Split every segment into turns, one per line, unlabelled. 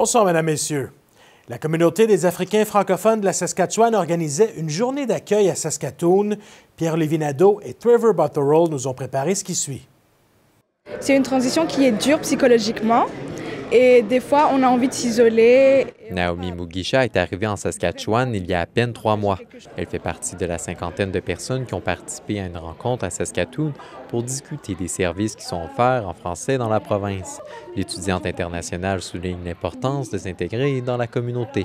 Bonsoir, Mesdames, Messieurs. La communauté des Africains francophones de la Saskatchewan organisait une journée d'accueil à Saskatoon. Pierre-Olivier Nadeau et Trevor Botterill nous ont préparé ce qui suit.
C'est une transition qui est dure psychologiquement et des fois, on a envie de s'isoler.
Naomi Mugisha est arrivée en Saskatchewan il y a à peine 3 mois. Elle fait partie de la cinquantaine de personnes qui ont participé à une rencontre à Saskatoon pour discuter des services qui sont offerts en français dans la province. L'étudiante internationale souligne l'importance de s'intégrer dans la communauté.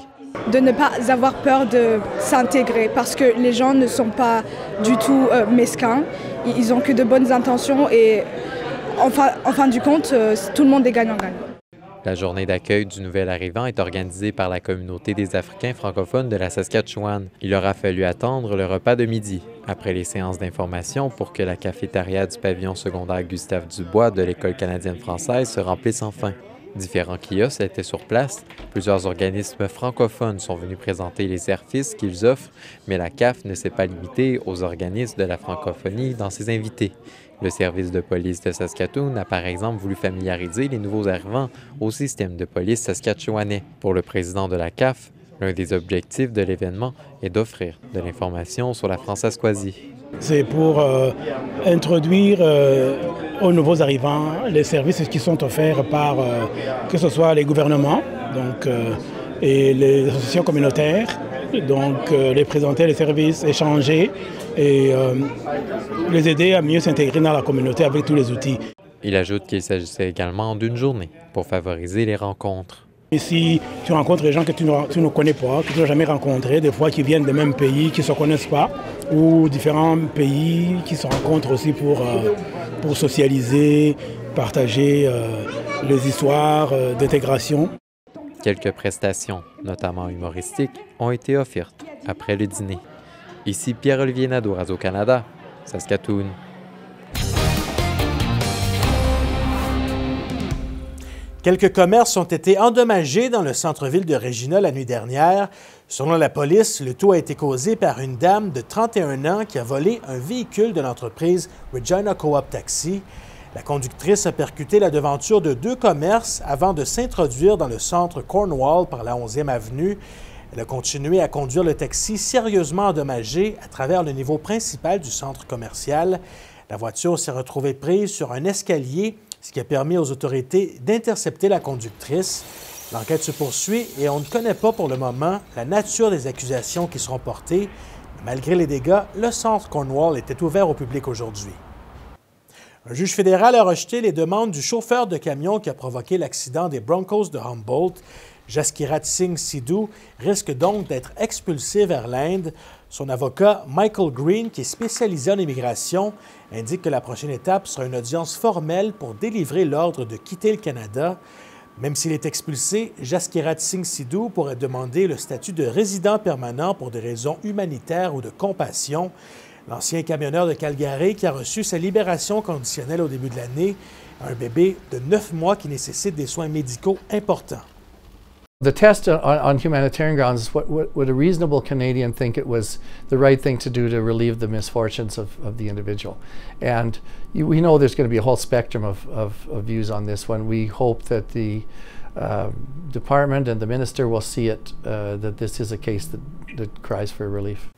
De ne pas avoir peur de s'intégrer parce que les gens ne sont pas du tout mesquins. Ils n'ont que de bonnes intentions et en fin du compte, tout le monde est gagnant-gagnant.
La journée d'accueil du nouvel arrivant est organisée par la communauté des Africains francophones de la Saskatchewan. Il aura fallu attendre le repas de midi, après les séances d'information, pour que la cafétéria du pavillon secondaire Gustave Dubois de l'École canadienne-française se remplisse enfin. Différents kiosques étaient sur place. Plusieurs organismes francophones sont venus présenter les services qu'ils offrent, mais la CAF ne s'est pas limitée aux organismes de la francophonie dans ses invités. Le service de police de Saskatoon a par exemple voulu familiariser les nouveaux arrivants au système de police saskatchewanais. Pour le président de la CAF, l'un des objectifs de l'événement est d'offrir de l'information sur la Françaiscoisie.
C'est pour introduire aux nouveaux arrivants les services qui sont offerts par que ce soit les gouvernements et les associations communautaires, les présenter les services, échanger et les aider à mieux s'intégrer dans la communauté avec tous les outils.
Il ajoute qu'il s'agissait également d'une journée pour favoriser les rencontres.
Ici, tu rencontres des gens que tu ne connais pas, que tu n'as jamais rencontrés, des fois qui viennent des mêmes pays, qui ne se connaissent pas, ou différents pays qui se rencontrent aussi pour socialiser, partager les histoires d'intégration.
Quelques prestations, notamment humoristiques, ont été offertes après le dîner. Ici Pierre-Olivier Nadeau, Radio-Canada, Saskatoon.
Quelques commerces ont été endommagés dans le centre-ville de Regina la nuit dernière. Selon la police, le tout a été causé par une dame de 31 ans qui a volé un véhicule de l'entreprise Regina Co-op Taxi. La conductrice a percuté la devanture de 2 commerces avant de s'introduire dans le centre Cornwall par la 11e avenue. Elle a continué à conduire le taxi sérieusement endommagé à travers le niveau principal du centre commercial. La voiture s'est retrouvée prise sur un escalier, ce qui a permis aux autorités d'intercepter la conductrice. L'enquête se poursuit et on ne connaît pas pour le moment la nature des accusations qui seront portées. Malgré les dégâts, le centre Cornwall était ouvert au public aujourd'hui. Un juge fédéral a rejeté les demandes du chauffeur de camion qui a provoqué l'accident des Broncos de Humboldt. Jaskirat Singh Sidhu risque donc d'être expulsé vers l'Inde. Son avocat, Michael Green, qui est spécialisé en immigration, indique que la prochaine étape sera une audience formelle pour délivrer l'ordre de quitter le Canada. Même s'il est expulsé, Jaskirat Singh Sidhu pourrait demander le statut de résident permanent pour des raisons humanitaires ou de compassion. L'ancien camionneur de Calgary, qui a reçu sa libération conditionnelle au début de l'année, a un bébé de 9 mois qui nécessite des soins médicaux importants.
The test on humanitarian grounds is would a reasonable Canadian think it was the right thing to do to relieve the misfortunes of the individual. And we know there's going to be a whole spectrum of views on this one. We hope that the department and the minister will see it, that this is a case that cries for relief.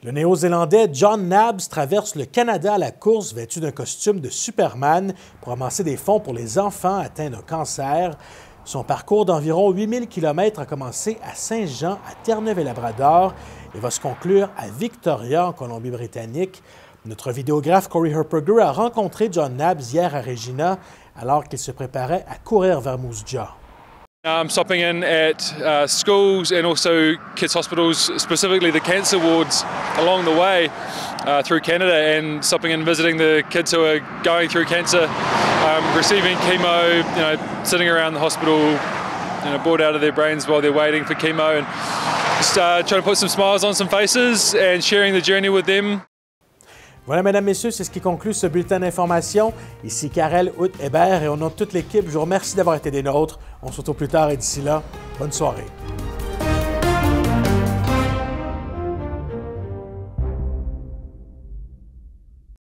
Le Néo-Zélandais John Nabbs traverse le Canada à la course vêtu d'un costume de Superman pour amasser des fonds pour les enfants atteints d'un cancer. Son parcours d'environ 8000 km a commencé à Saint-Jean, à Terre-Neuve-et-Labrador et va se conclure à Victoria, en Colombie-Britannique. Notre vidéographe Corey Herperger a rencontré John Nabbs hier à Regina alors qu'il se préparait à courir vers Moose Jaw.
I'm stopping in at schools and also kids' hospitals, specifically the cancer wards along the way through Canada, and stopping in visiting the kids who are going through cancer, receiving chemo, sitting around the hospital, bored out of their brains while they're waiting for chemo, and just trying to put some smiles on some faces and sharing the journey with them.
Voilà, Mesdames, Messieurs, c'est ce qui conclut ce bulletin d'information. Ici Karel Hébert et au nom de toute l'équipe, je vous remercie d'avoir été des nôtres. On se retrouve plus tard et d'ici là, bonne soirée.